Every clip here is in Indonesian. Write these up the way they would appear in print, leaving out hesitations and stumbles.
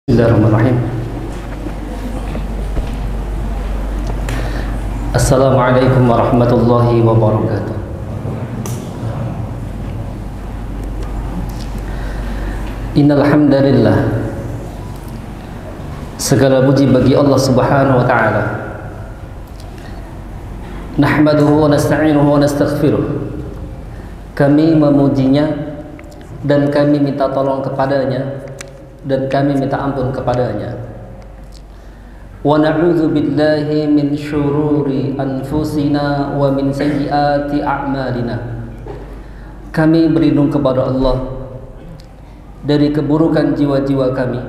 Bismillahirrahmanirrahim. Assalamualaikum warahmatullahi wabarakatuh. Innal hamdalillah, segala puji bagi Allah Subhanahu wa taala. Nahmaduhu wa nasta'inuhu wa nastaghfiruh. Kami memujinya dan kami minta tolong kepadanya dan kami minta ampun kepadanya. Wa na'udzu billahi min syururi anfusina wa min sayyiati a'malina. Kami berlindung kepada Allah dari keburukan jiwa-jiwa kami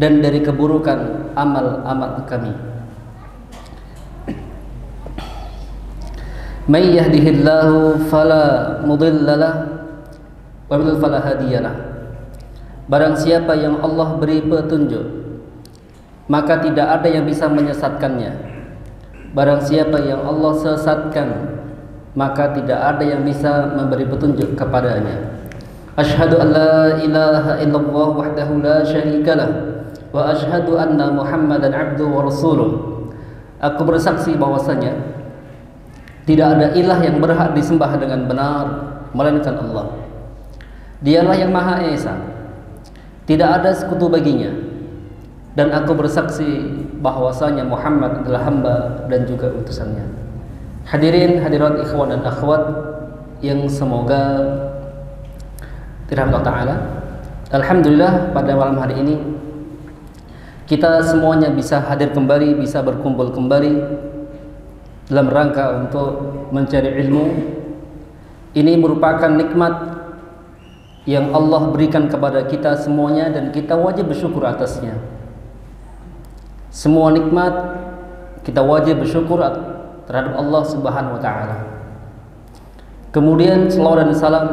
dan dari keburukan amal-amal kami. May yahdihillahu fala mudilla lahu wa yudlil fala hadiya lahu. Barang siapa yang Allah beri petunjuk, maka tidak ada yang bisa menyesatkannya. Barang siapa yang Allah sesatkan, maka tidak ada yang bisa memberi petunjuk kepadanya. Asyhadu an la ilaha illallah wahdahu la syarikalah wa asyhadu anna Muhammadan abduhu wa rasuluh. Aku bersaksi bahwasanya tidak ada ilah yang berhak disembah dengan benar melainkan Allah. Dialah yang Maha Esa, tidak ada sekutu baginya, dan aku bersaksi bahwasanya Muhammad adalah hamba dan juga utusannya. Hadirin hadirat ikhwan dan akhwat yang semoga dirahmati Allah Ta'ala. Alhamdulillah pada malam hari ini kita semuanya bisa hadir kembali, bisa berkumpul kembali dalam rangka untuk mencari ilmu. Ini merupakan nikmat yang Allah berikan kepada kita semuanya dan kita wajib bersyukur atasnya. Semua nikmat kita wajib bersyukur terhadap Allah Subhanahu wa taala. Kemudian selawat dan salam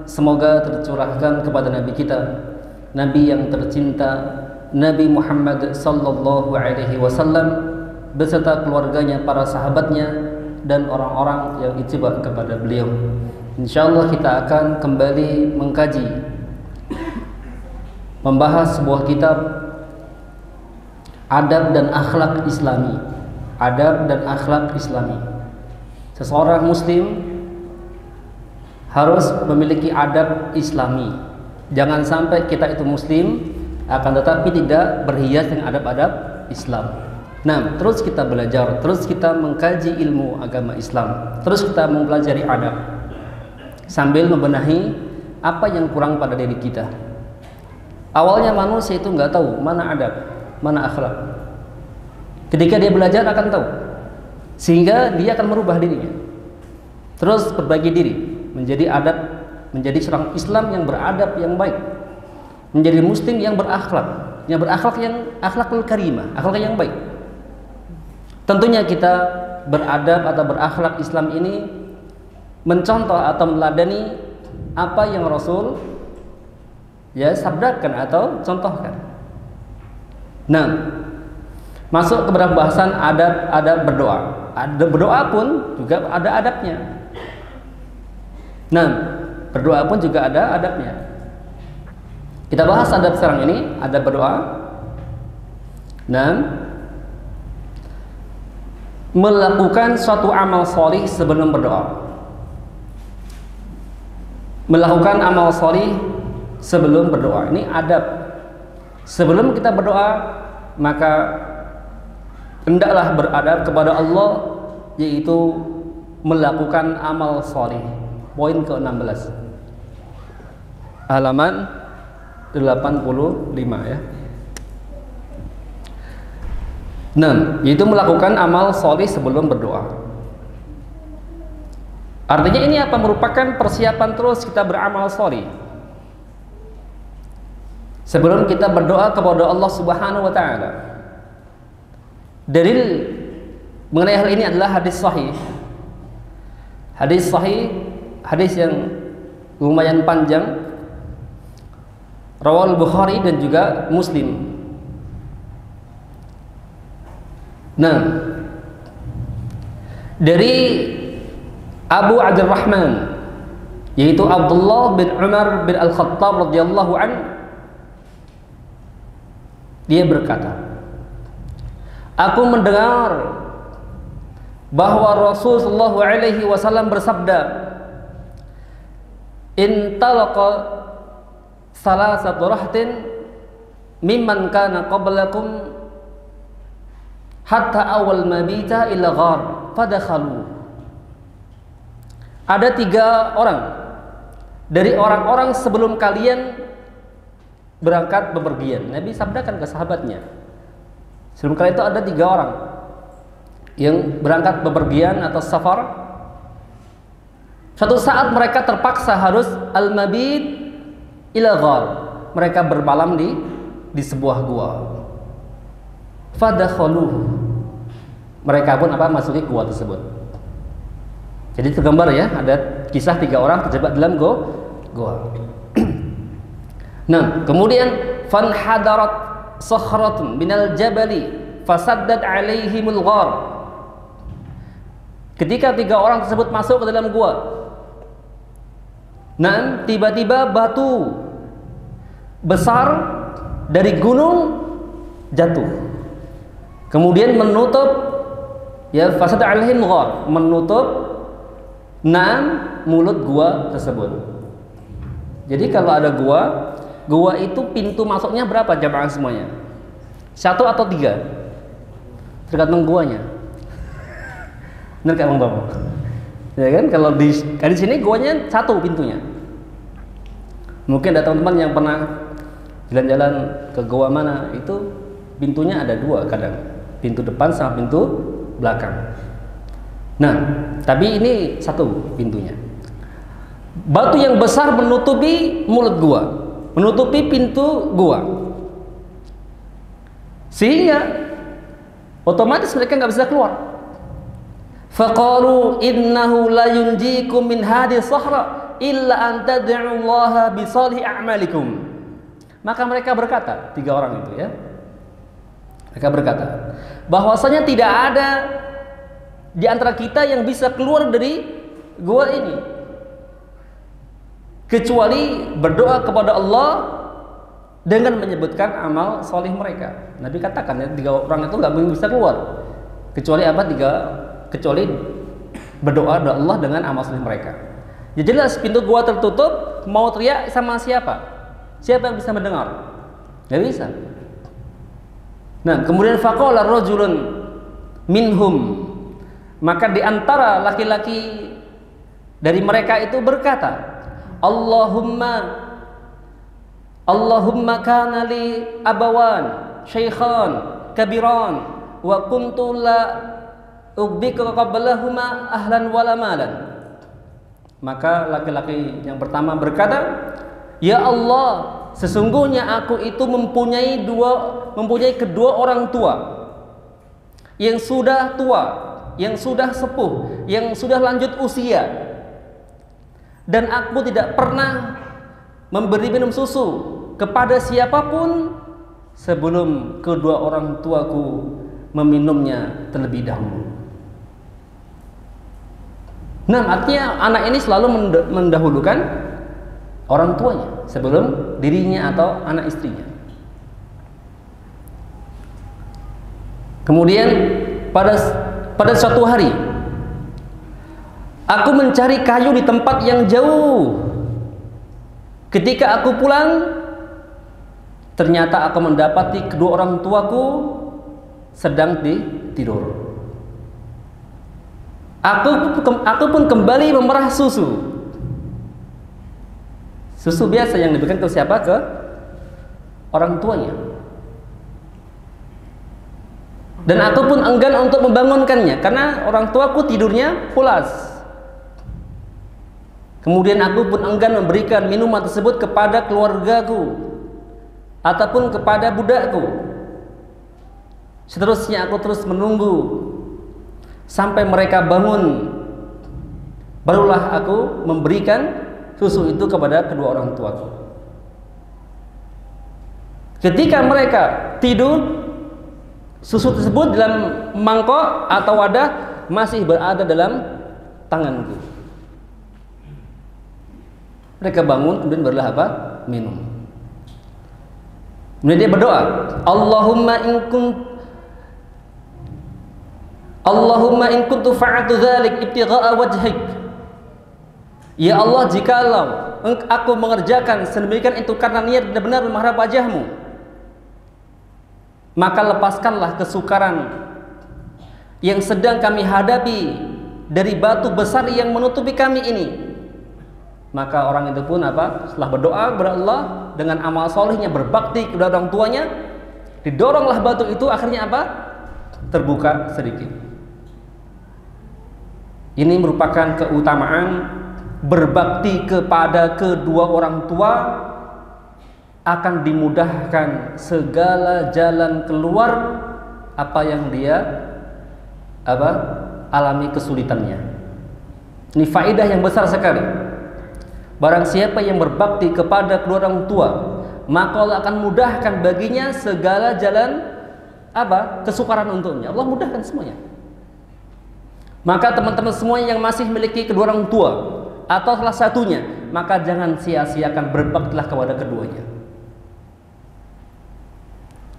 semoga tercurahkan kepada Nabi kita, Nabi yang tercinta, Nabi Muhammad sallallahu alaihi wasallam beserta keluarganya, para sahabatnya dan orang-orang yang ittiba kepada beliau. Insyaallah kita akan kembali mengkaji, membahas sebuah kitab adab dan akhlak Islami. Adab dan akhlak Islami. Seseorang muslim harus memiliki adab Islami. Jangan sampai kita itu muslim akan tetapi tidak berhias dengan adab-adab Islam. Nah, terus kita belajar, terus kita mengkaji ilmu agama Islam, terus kita mempelajari adab sambil membenahi apa yang kurang pada diri kita. Awalnya manusia itu nggak tahu mana adab, mana akhlak. Ketika dia belajar akan tahu, sehingga dia akan merubah dirinya, terus berbagi diri menjadi adab, menjadi seorang Islam yang beradab, yang baik, menjadi muslim yang berakhlak, yang akhlakul karimah, akhlak yang baik. Tentunya kita beradab atau berakhlak Islam ini mencontoh atau meladani apa yang Rasul sabdakan atau contohkan. Nah, masuk kepada pembahasan adab berdoa. Adab berdoa pun juga ada adabnya. Nah, berdoa pun juga ada adabnya. Kita bahas adab sekarang ini, adab berdoa. Nah, melakukan suatu amal sholih sebelum berdoa. Melakukan amal sholih sebelum berdoa, ini adab. Sebelum kita berdoa, maka hendaklah beradab kepada Allah, yaitu melakukan amal sholih. Poin ke-16, halaman 85 ya. Nah, yaitu melakukan amal sholih sebelum berdoa. Artinya ini apa? Merupakan persiapan terus kita beramal sholih sebelum kita berdoa kepada Allah Subhanahu wa taala. Dalil mengenai hal ini adalah hadis sahih. Hadis sahih, hadis yang lumayan panjang, rawal Bukhari dan juga Muslim. Nah, dari Abu Abdurrahman, yaitu Abdullah bin Umar bin Al-Khattab radhiyallahu an, Dia berkata, aku mendengar bahwa Rasulullah SAW bersabda, intalaqa salasatu rahtin mimman kana qablakum hatta awal mabita ila ghar fadakhalu. Ada 3 orang dari orang-orang sebelum kalian berangkat bepergian. Nabi sabdakan ke sahabatnya, sebelum kalian itu ada 3 orang yang berangkat bepergian atau safar. Suatu saat mereka terpaksa harus al-mabit ila ghar. Mereka bermalam di sebuah gua. Fadakhaluhu. Mereka pun masuki gua tersebut. Jadi tergambar ya, ada kisah 3 orang terjebak dalam gua. Nah, kemudian fanhadarat sakhratun minal jabali fasaddat alaihimul ghar. Ketika 3 orang tersebut masuk ke dalam gua, nah tiba-tiba batu besar dari gunung jatuh, kemudian menutup ya fasad alaihim ghar, menutup mulut gua tersebut. Jadi kalau ada gua itu pintu masuknya berapa jamaah semuanya? 1 atau 3? Tergantung guanya. Benar Kak Bang Bapak? Ya kan, kalau di sini guanya 1 pintunya. Mungkin ada teman-teman yang pernah jalan-jalan ke gua mana, itu pintunya ada 2 kadang, pintu depan sama pintu belakang. Nah, tapi ini 1 pintunya. Batu yang besar menutupi mulut gua, menutupi pintu gua, sehingga otomatis mereka nggak bisa keluar. Faqalu innahu la yunjikum min hadhihi sahra illa an tad'u Allah bi salih a'malikum. Maka mereka berkata, 3 orang itu ya, mereka berkata bahwasanya tidak ada di antara kita yang bisa keluar dari gua ini kecuali berdoa kepada Allah dengan menyebutkan amal solih mereka. Nabi katakan ya, 3 orang itu nggak bisa keluar kecuali kecuali berdoa kepada Allah dengan amal solih mereka. Ya jelas pintu gua tertutup, mau teriak sama siapa? Siapa yang bisa mendengar? Nggak bisa. Nah, kemudian faqala rajulun minhum, maka di antara laki-laki dari mereka itu berkata, Allahumma kana li abawan syaikhan kabiran wa kuntu la ugbika qablahuma ahlan wala malan. Maka laki-laki yang pertama berkata, ya Allah, sesungguhnya aku itu mempunyai kedua orang tua yang sudah tua, yang sudah sepuh, yang sudah lanjut usia, dan aku tidak pernah memberi minum susu kepada siapapun sebelum kedua orang tuaku meminumnya terlebih dahulu. Nah, artinya anak ini selalu mendahulukan orang tuanya sebelum dirinya atau anak istrinya. Kemudian pada suatu hari aku mencari kayu di tempat yang jauh. Ketika aku pulang, ternyata aku mendapati kedua orang tuaku sedang tidur. Aku pun kembali memerah susu biasa yang diberikan ke siapa? Ke orang tuanya. Dan aku pun enggan untuk membangunkannya karena orang tuaku tidurnya pulas. Kemudian aku pun enggan memberikan minuman tersebut kepada keluargaku ataupun kepada budakku. Seterusnya aku terus menunggu sampai mereka bangun. Barulah aku memberikan susu itu kepada kedua orang tuaku. Ketika mereka tidur, susu tersebut dalam mangkok atau wadah masih berada dalam tanganku. Mereka bangun, kemudian barulah minum. Kemudian dia berdoa, Allahumma in kuntu fa'altu dzalik ibtigha'a wajhik. Ya Allah, jikalau aku mengerjakan sedemikian itu karena niat benar-benar mengharap wajah-Mu, maka lepaskanlah kesukaran yang sedang kami hadapi dari batu besar yang menutupi kami ini. Maka orang itu pun setelah berdoa kepada Allah dengan amal solehnya, berbakti kepada orang tuanya, didoronglah batu itu, akhirnya terbuka sedikit. Ini merupakan keutamaan berbakti kepada kedua orang tua, akan dimudahkan segala jalan keluar apa yang dia alami kesulitannya. Ini faedah yang besar sekali. Barang siapa yang berbakti kepada kedua orang tua, maka Allah akan mudahkan baginya segala jalan kesukaran untuknya. Allah mudahkan semuanya. Maka teman-teman semua yang masih memiliki kedua orang tua atau salah satunya, maka jangan sia-siakan berbaktilah kepada keduanya.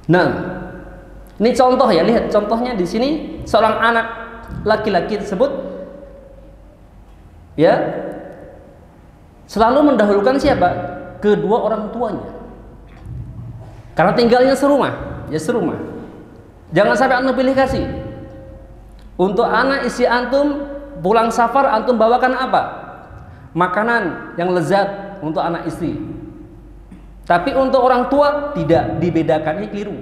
Nah, ini contoh ya, lihat contohnya di sini, seorang anak laki-laki tersebut ya selalu mendahulukan siapa? Kedua orang tuanya. Karena tinggalnya serumah, ya serumah. Jangan sampai antum pilih kasih. Untuk anak istri antum pulang safar, antum bawakan apa? Makanan yang lezat untuk anak istri. Tapi untuk orang tua tidak, dibedakannya keliru.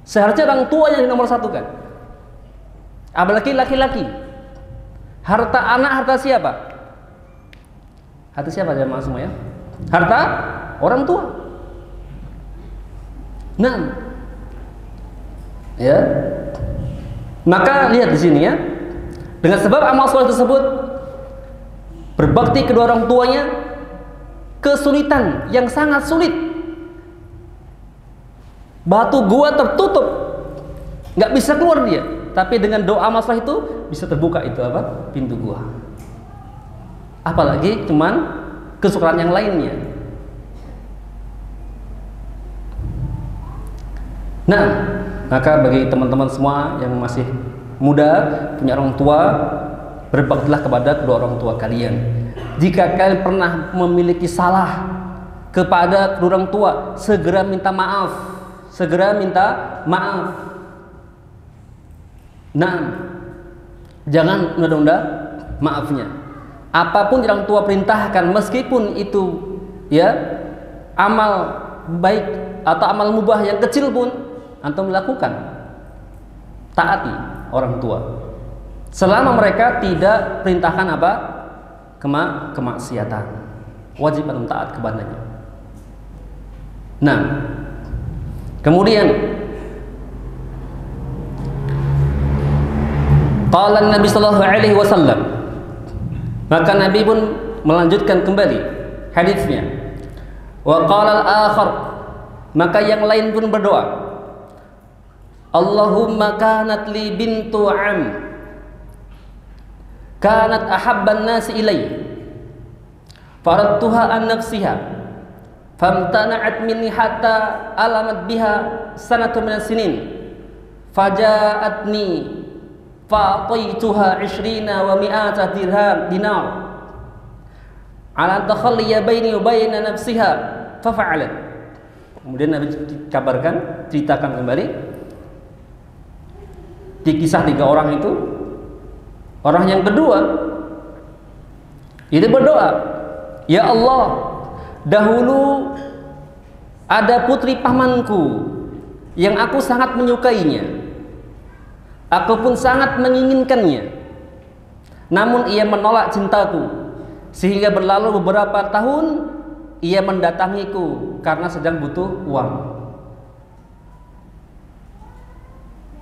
Seharusnya orang tua yang nomor satu kan. Apalagi laki-laki. Harta anak, harta siapa? Harta siapa jemaah semua ya? Harta orang tua. Nah, ya. Maka lihat di sini ya. Dengan sebab amal soleh tersebut, berbakti kedua orang tuanya, kesulitan yang sangat sulit, batu gua tertutup, nggak bisa keluar dia. Tapi dengan doa amal soleh itu bisa terbuka itu pintu gua. Apalagi cuman kesukaran yang lainnya. Nah, maka bagi teman-teman semua yang masih muda, punya orang tua, berbaktilah kepada kedua orang tua kalian. Jika kalian pernah memiliki salah kepada kedua orang tua, segera minta maaf. Segera minta maaf. Nah, jangan menunda-nunda maafnya. Apapun yang orang tua perintahkan, meskipun itu ya amal baik atau amal mubah yang kecil pun antum melakukan, taati orang tua selama mereka tidak perintahkan kemaksiatan, wajib antum taat kepadanya. Nah, kemudian qala Nabi sallallahu alaihi wasallam, maka Nabi pun melanjutkan kembali hadisnya. Wa qala al-akhar, maka yang lain pun berdoa, Allahumma kanat li bintu am kanat ahabban nasi ilai faradtuha an nafsiha famtana'at minni hatta alamat biha sanatu minas sinin faja'atni fa'ataituha 20 wa mi'ata dinar ala takhalliya baini wa baina nafsiha fafa'alat. Kemudian Nabi kabarkan, ceritakan kembali di kisah 3 orang itu. Orang yang kedua itu berdoa, ya Allah, dahulu ada putri pamanku yang aku sangat menyukainya, aku pun sangat menginginkannya, namun ia menolak cintaku, sehingga berlalu beberapa tahun ia mendatangiku karena sedang butuh uang.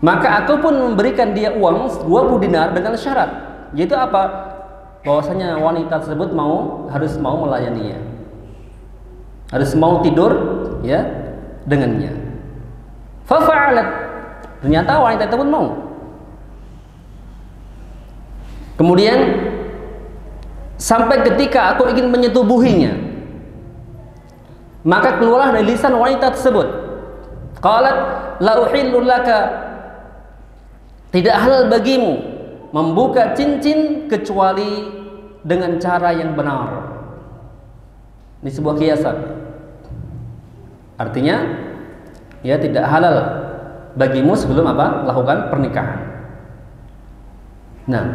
Maka aku pun memberikan dia uang 20 dinar dengan syarat, yaitu apa? Bahwasanya wanita tersebut harus mau melayaninya, harus mau tidur ya dengannya. Fafa'alat, ternyata wanita itu pun mau. Kemudian sampai ketika aku ingin menyetubuhinya, Maka keluarlah dari lisan wanita tersebut, qalat la uhillu laka, tidak halal bagimu membuka cincin kecuali dengan cara yang benar. Ini sebuah kiasan. Artinya ya tidak halal bagimu sebelum apa? Lakukan pernikahan. Nah,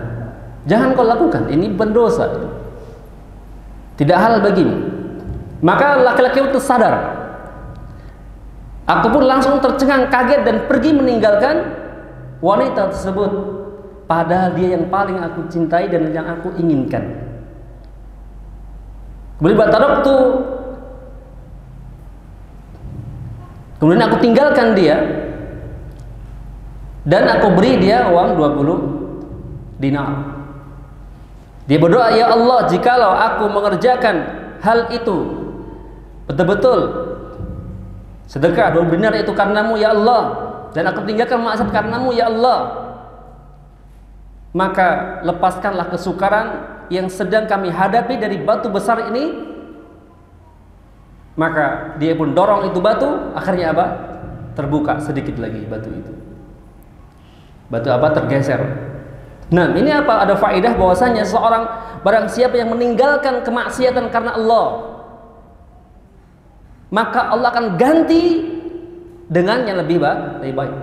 jangan kau lakukan, ini berdosa. Tidak halal bagimu. Maka laki-laki itu sadar. Aku pun langsung tercengang, kaget dan pergi meninggalkan wanita tersebut, padahal dia yang paling aku cintai dan yang aku inginkan. Kemudian aku tinggalkan dia dan aku beri dia uang 20 dinar. Dia berdoa, ya Allah, jikalau aku mengerjakan hal itu betul-betul sedekah 20 dinar itu karenamu ya Allah, dan aku tinggalkan maksiat karenamu ya Allah, maka lepaskanlah kesukaran yang sedang kami hadapi dari batu besar ini. Maka dia pun dorong itu batu, akhirnya apa? Terbuka sedikit lagi batu itu. Batu apa? Tergeser. Nah, ini apa? Ada faedah bahwasanya seorang barang siapa yang meninggalkan kemaksiatan karena Allah, maka Allah akan ganti dengan yang lebih baik.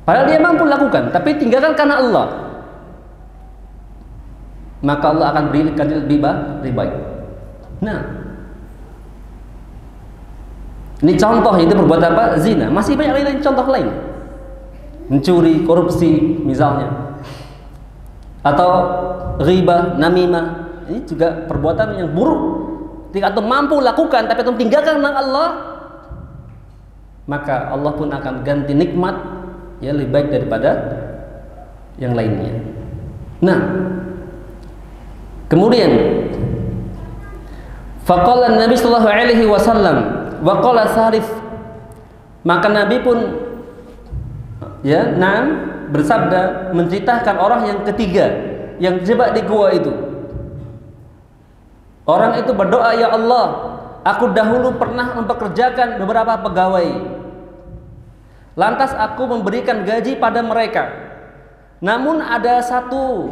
Padahal dia mampu lakukan, tapi tinggalkan karena Allah, maka Allah akan berikan lebih baik. Nah, ini contoh itu berbuat apa? Zina. Masih banyak lain contoh lain. Mencuri, korupsi misalnya, atau ghibah, namimah. Ini juga perbuatan yang buruk. Jika antum mampu lakukan tapi antum tinggalkan karena Allah, maka Allah pun akan ganti nikmat ya lebih baik daripada yang lainnya. Nah, kemudian faqala Nabi sallallahu alaihi wasallam wa qala Sarif, maka Nabi pun ya bersabda menceritakan orang yang ketiga yang terjebak di gua itu. Orang itu berdoa, ya Allah, aku dahulu pernah mempekerjakan beberapa pegawai, lantas aku memberikan gaji pada mereka, namun ada satu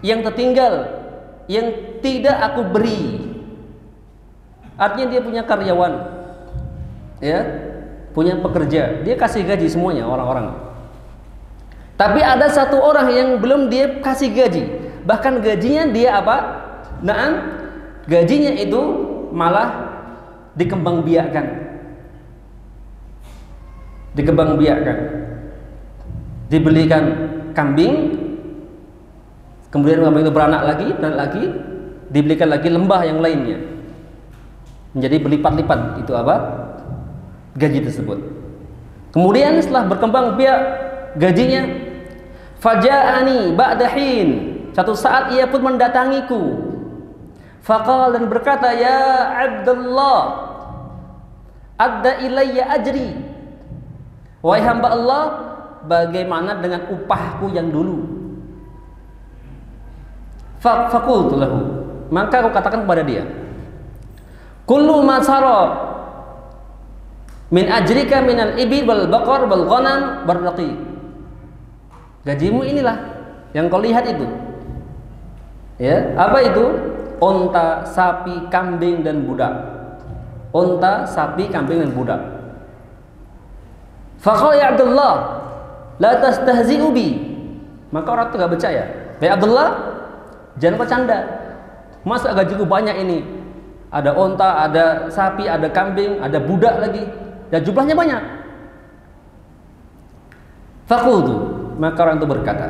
yang tertinggal yang tidak aku beri. Artinya dia punya karyawan, ya, punya pekerja, dia kasih gaji semuanya orang-orang. Tapi ada satu orang yang belum dia kasih gaji, bahkan gajinya dia apa? Gajinya itu malah dikembangbiakkan. Dibelikan kambing, kemudian kambing itu beranak lagi, dibelikan lagi lembah yang lainnya, menjadi berlipat-lipat itu apa? Gaji tersebut. Kemudian setelah berkembang biak gajinya, faja'ani ba'dahin, satu saat ia pun mendatangiku, faqala, dan berkata, ya Abdullah, adda ilayya ajri, wahai hamba Allah, bagaimana dengan upahku yang dulu? Faqultu lahu, maka aku katakan kepada dia, kullu ma sara min ajrika minal ibil wal baqar wal ghanam barraqi, gajimu inilah yang kau lihat itu, ya, apa itu? Onta, sapi, kambing dan budak. Onta, sapi, kambing dan budak. Faqala ya Abdullah, la tastahzi'u bi, maka orang itu gak percaya. Ya Abdullah, jangan bercanda. Masa gajiku banyak ini? Ada onta, ada sapi, ada kambing, ada budak lagi, dan jumlahnya banyak. Faqultu, maka orang itu berkata,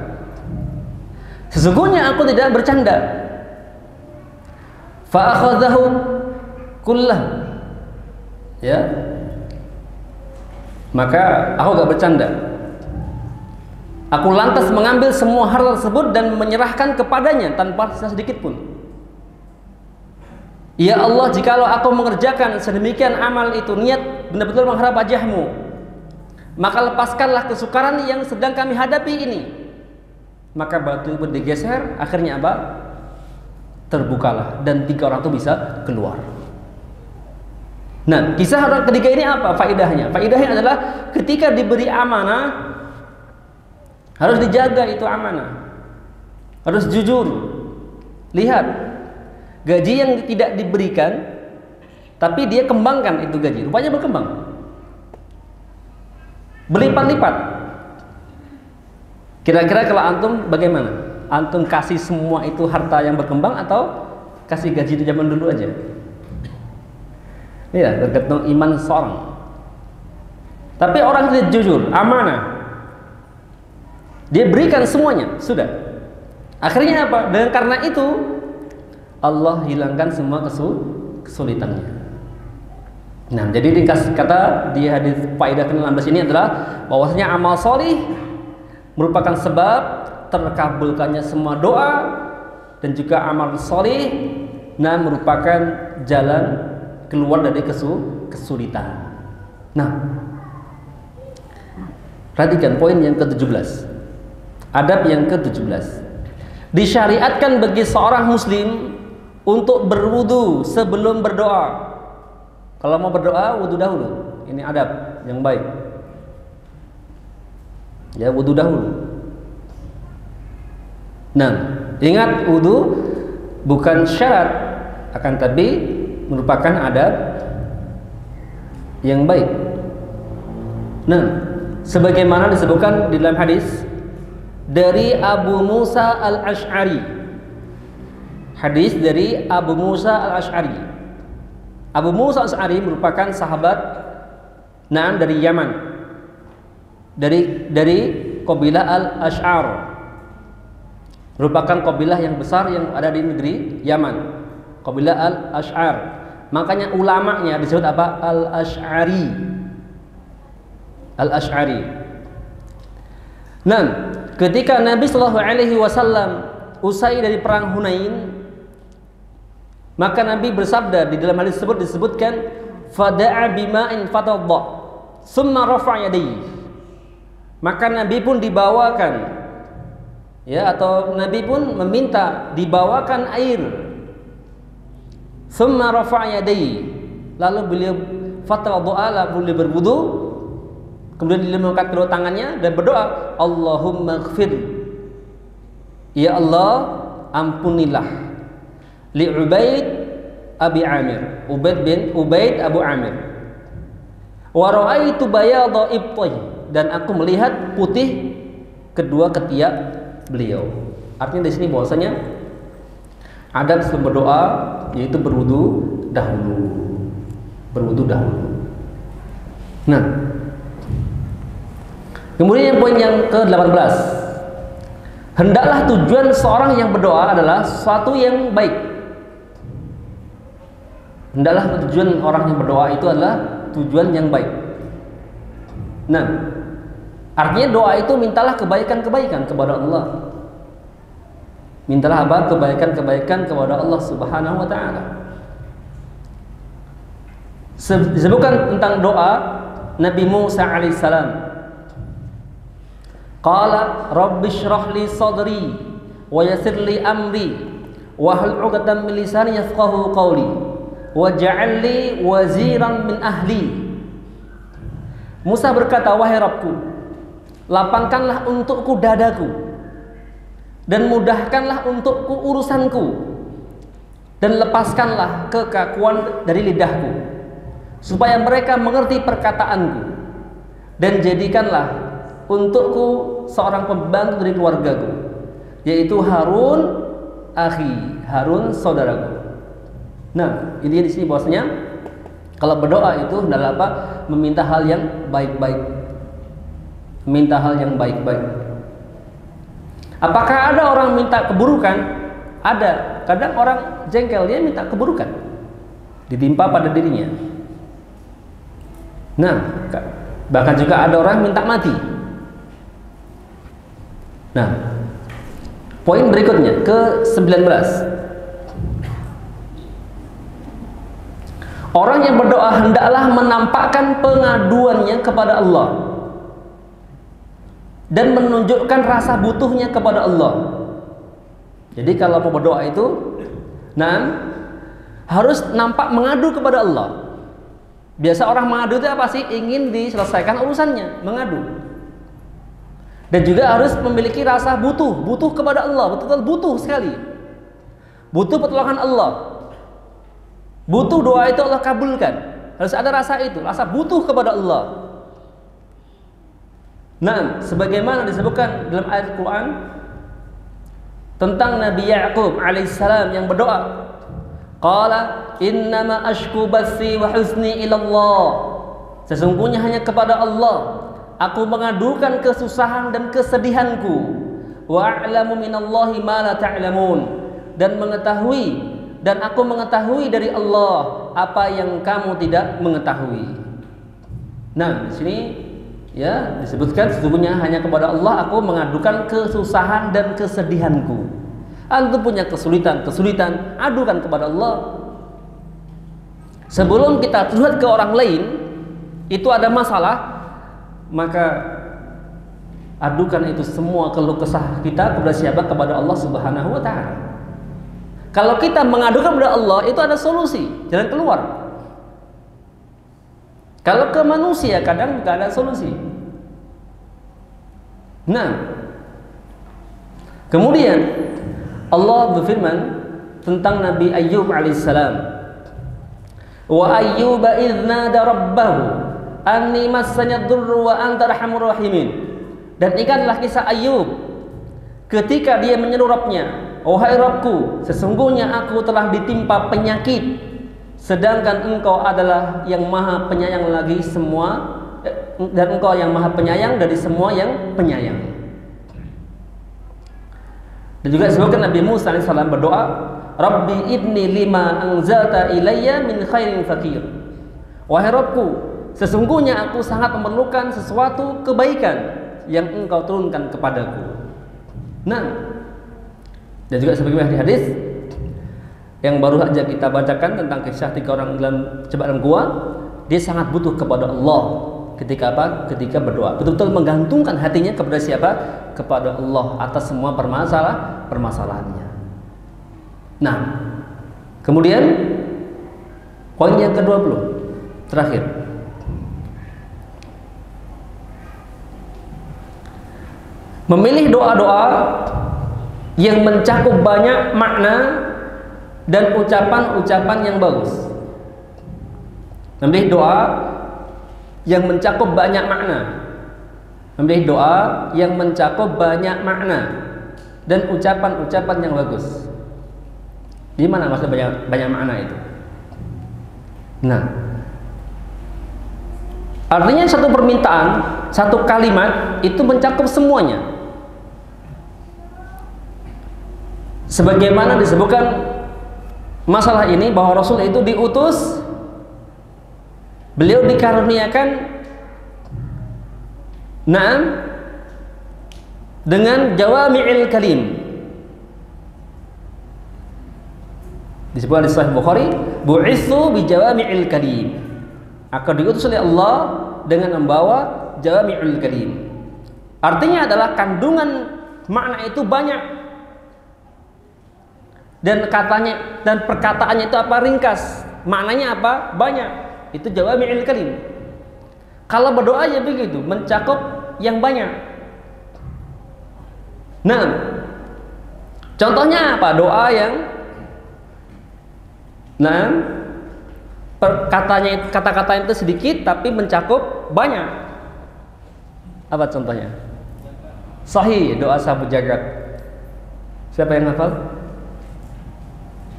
sesungguhnya aku tidak bercanda. Fa'akhadhahu kullah, ya, maka aku gak bercanda. Aku lantas mengambil semua harta tersebut dan menyerahkan kepadanya tanpa sisa sedikit pun. Ya Allah, jikalau aku mengerjakan sedemikian amal itu, niat benar-benar mengharap wajah-Mu, maka lepaskanlah kesukaran yang sedang kami hadapi ini. Maka batu itu digeser, akhirnya apa? terbukalah dan 3 orang itu bisa keluar. Nah, kisah orang ketiga ini apa faedahnya? Faedahnya adalah ketika diberi amanah harus dijaga itu amanah. Harus jujur. Lihat, gaji yang tidak diberikan tapi dia kembangkan itu gaji, rupanya berkembang. Berlipat-lipat. Kira-kira kalau antum bagaimana? Antum kasih semua itu harta yang berkembang atau kasih gaji itu zaman dulu aja? Iya, tergantung iman seorang. Tapi orang tidak jujur, amanah. Dia berikan semuanya, sudah. Akhirnya apa? Dan karena itu Allah hilangkan semua kesulitannya. Nah, jadi dikasih kata di hadis faedah ke-16 ini adalah bahwasanya amal solih merupakan sebab terkabulkannya semua doa, dan juga amal solih merupakan jalan keluar dari kesulitan. Nah, perhatikan poin yang ke-17. Adab yang ke-17. Disyariatkan bagi seorang muslim untuk berwudu sebelum berdoa. Kalau mau berdoa, wudu dahulu. Ini adab yang baik. Ya, wudu dahulu. Nah, ingat wudu bukan syarat, akan tapi merupakan adab yang baik. Nah, sebagaimana disebutkan di dalam hadis dari Abu Musa al-Ash'ari. Hadis dari Abu Musa al-Ash'ari. Abu Musa al-Ash'ari merupakan sahabat dari Yaman. Dari kabilah al-Ash'ar. Merupakan kabilah yang besar yang ada di negeri Yaman. Kabilah al-Ash'ar. Makanya ulamanya disebut apa? Al-Ash'ari. Al-Ash'ari. Nah, ketika Nabi Shallallahu Alaihi Wasallam usai dari perang Hunain, maka Nabi bersabda di dalam hadis tersebut disebutkan, fada'a bima'in fatadda, summa rafa'a yadayhi. Maka Nabi pun dibawakan, ya, atau Nabi pun meminta dibawakan air. Summa rafa'a yadayhi, lalu beliau fatadda, beliau berwudu, kemudian beliau mengangkat kedua tangannya dan berdoa, Allahumma ighfir, ya Allah ampunilah li Ubaid Abi Amir, Ubaid bin Ubaid Abu Amir, wa ra'aitu bayadha ibtai, dan aku melihat putih kedua ketiak beliau. Artinya di sini bahwasanya adab sebelum berdoa yaitu berwudu dahulu. Berwudu dahulu. Nah, kemudian poin yang ke-18. Hendaklah tujuan seorang yang berdoa adalah sesuatu yang baik. Hendaklah tujuan orang yang berdoa itu adalah tujuan yang baik. Nah, artinya doa itu mintalah kebaikan-kebaikan kepada Allah. Mintalah apa? Kebaikan-kebaikan kepada Allah Subhanahu wa taala. Disebutkan tentang doa Nabi Musa alaihissalam. Qala rabbi shrah li sadri wa yassir li amri wa hlul 'uqdatam min lisani yafqahu qawli waj'al li waziran min ahli. Musa berkata, wahai Rabbku, lapangkanlah untukku dadaku dan mudahkanlah untukku urusanku, dan lepaskanlah kekakuan dari lidahku, supaya mereka mengerti perkataanku, dan jadikanlah untukku seorang pembantu dari keluargaku, yaitu Harun akhi, Harun saudaraku. Nah, ini di sini bahwasanya kalau berdoa itu adalah apa? Meminta hal yang baik-baik. Minta hal yang baik-baik. Apakah ada orang minta keburukan? Ada. Kadang orang jengkel, dia minta keburukan ditimpa pada dirinya. Nah, bahkan juga ada orang minta mati. Nah, poin berikutnya ke-19. Orang yang berdoa hendaklah menampakkan pengaduannya kepada Allah dan menunjukkan rasa butuhnya kepada Allah. Jadi kalau mau berdoa itu Nah, harus nampak mengadu kepada Allah. Biasa orang mengadu itu apa sih? Ingin diselesaikan urusannya, mengadu. Dan juga harus memiliki rasa butuh kepada Allah, betul-betul butuh sekali. Butuh pertolongan Allah. Butuh doa itu Allah kabulkan. Harus ada rasa itu, rasa butuh kepada Allah. Nah, sebagaimana disebutkan dalam ayat Quran tentang Nabi Ya'qub alaihissalam yang berdoa, qala innama ashku bathi wa huzni ila Allah. Sesungguhnya hanya kepada Allah aku mengadukan kesusahan dan kesedihanku. Wa a'lamu minallahi ma la ta'lamun. Dan aku mengetahui dari Allah apa yang kamu tidak mengetahui. Nah, di sini ya disebutkan sesungguhnya hanya kepada Allah aku mengadukan kesusahan dan kesedihanku. Antum punya kesulitan, adukan kepada Allah. Sebelum kita curhat ke orang lain, itu ada masalah, maka adukan itu semua keluh kesah kita kepada siapa? Kepada Allah Subhanahu wa taala. Kalau kita mengadukan kepada Allah, itu ada solusi, jalan keluar. Kalau ke manusia kadang tidak ada solusi. Nah, kemudian Allah berfirman tentang Nabi Ayyub alaihissalam. Wa ayyuba idz nada rabbahu anni massani ad-durru wa anta arhamur rahimin. Dan ingatlah kisah Ayyub ketika dia menyeru Rabbnya, wahai Rabbku, sesungguhnya aku telah ditimpa penyakit, sedangkan Engkau adalah yang maha penyayang lagi semua, dan Engkau yang maha penyayang dari semua yang penyayang. Dan juga disebutkan Nabi Musa alaihissalam berdoa, Rabbi idni lima anzalta ilayya min khairin fakir. Wahai Rabbku, sesungguhnya aku sangat memerlukan sesuatu kebaikan yang Engkau turunkan kepadaku. Nah, dan juga sebagaimana di hadis yang baru saja kita bacakan tentang kisah 3 orang dalam gua, dia sangat butuh kepada Allah ketika apa? Ketika berdoa. Betul-betul menggantungkan hatinya kepada siapa? Kepada Allah atas semua permasalahannya. Nah, kemudian poin yang ke-20 terakhir. Memilih doa-doa yang mencakup banyak makna dan ucapan-ucapan yang bagus. Memilih doa yang mencakup banyak makna. Memilih doa yang mencakup banyak makna dan ucapan-ucapan yang bagus. Di mana maksud banyak makna itu? Nah, artinya satu permintaan, satu kalimat itu mencakup semuanya. Sebagaimana disebutkan masalah ini bahwa Rasul itu diutus, beliau dikaruniakan dengan jawami'il kalim. Disebutkan di Sahih Bukhari, bu'itsu bi jawami'il kalim. Akan diutus oleh Allah dengan membawa jawami'ul kalim. Artinya adalah kandungan makna itu banyak. Dan katanya dan perkataannya itu apa? Ringkas. Maknanya apa? Banyak. Itu jawami'ul kalim. Kalau berdoa ya begitu, mencakup yang banyak. Nah, contohnya apa? Doa yang kata-katanya itu sedikit tapi mencakup banyak. Apa contohnya? Sahih, doa sahabat jagat. Siapa yang hafal?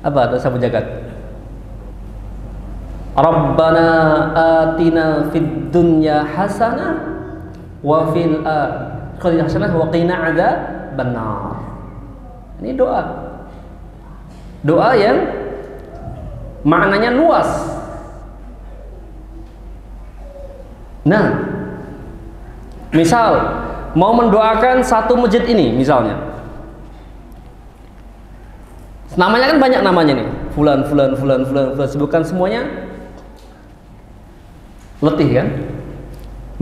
Apa doa sahabat jagat? Rabbana atina fid dunya hasanah wa fil akhirati hasanah wa qina adzabannar. Ini doa. Doa yang maknanya luas. Nah, misal mau mendoakan satu masjid ini misalnya. Namanya kan banyak namanya nih. Fulan sebutkan semuanya letih kan?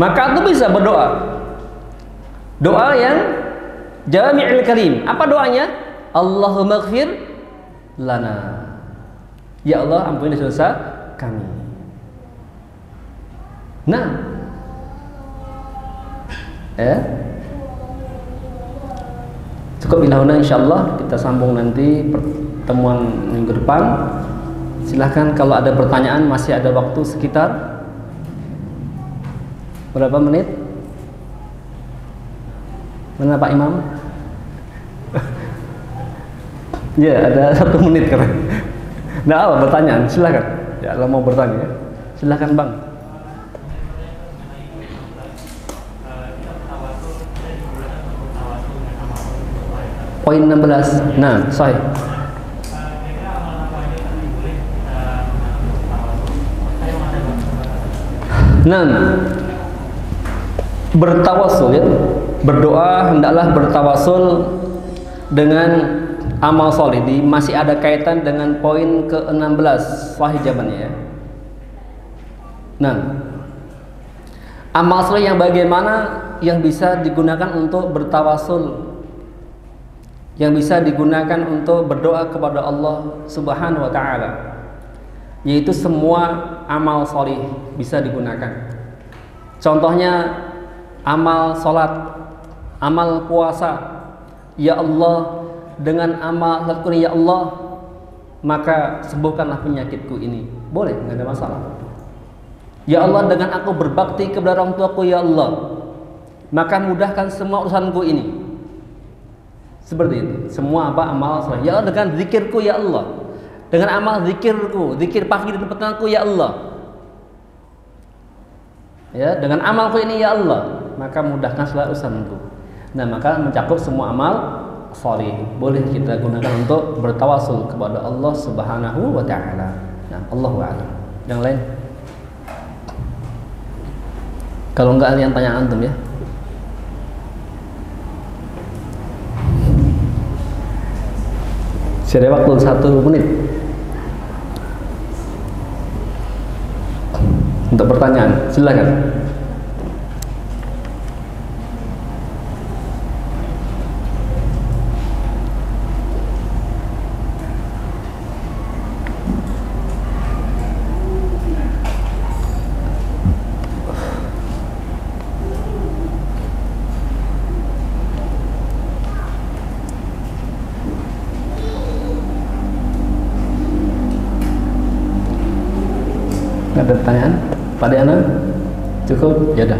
Maka itu bisa berdoa. Doa yang jami'il karim. Apa doanya? Allahumma ighfir lana. Ya Allah, ampuni dosa kami. Nah, cukup ilahuna, insyaallah kita sambung nanti pertemuan minggu depan. Silahkan kalau ada pertanyaan, masih ada waktu sekitar berapa menit? Mana Pak Imam? Ya, ada 1 menit kan. Nah, apa pertanyaan? Silahkan. Ya, kalau mau bertanya, silahkan Bang. Poin 16. Nah, sahih. Nah, bertawasul ya. Berdoa hendaklah bertawasul dengan amal soleh. Masih ada kaitan dengan poin ke-16. Sahih jawabannya ya. Nah, amal soleh yang bagaimana yang bisa digunakan untuk bertawasul, yang bisa digunakan untuk berdoa kepada Allah Subhanahu wa taala, yaitu semua amal soleh bisa digunakan. Contohnya amal salat, amal puasa. Ya Allah, dengan amal salatku ini ya Allah, maka sembuhkanlah penyakitku ini. Boleh, nggak ada masalah. Ya Allah, dengan aku berbakti kepada orang tuaku ya Allah, maka mudahkan semua urusanku ini. Seperti itu. Semua apa? Amal soleh. Ya Allah, dengan zikirku ya Allah, dengan amal zikirku, zikir pagi dan petangku ya Allah, ya, dengan amalku ini ya Allah, maka mudahkan segala urusanku. Nah, maka mencakup semua amal soleh. Boleh kita gunakan untuk bertawasul kepada Allah Subhanahu wa taala. Nah, Allahu a'lam. Yang lain? Kalau enggak, yang tanya antum ya. Saya ada waktu 1 menit untuk pertanyaan. Silakan. Ada pertanyaan? Pak Diana? Cukup? Ya dah.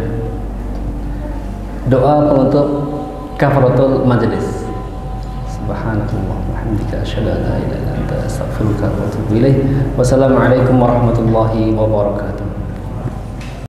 Doa penutup kafaratul majelis. Subhanallah wa bihamdika asyhadu an la ilaha illa anta astaghfiruka wa atubu ilaik. Wassalamualaikum warahmatullahi wabarakatuh.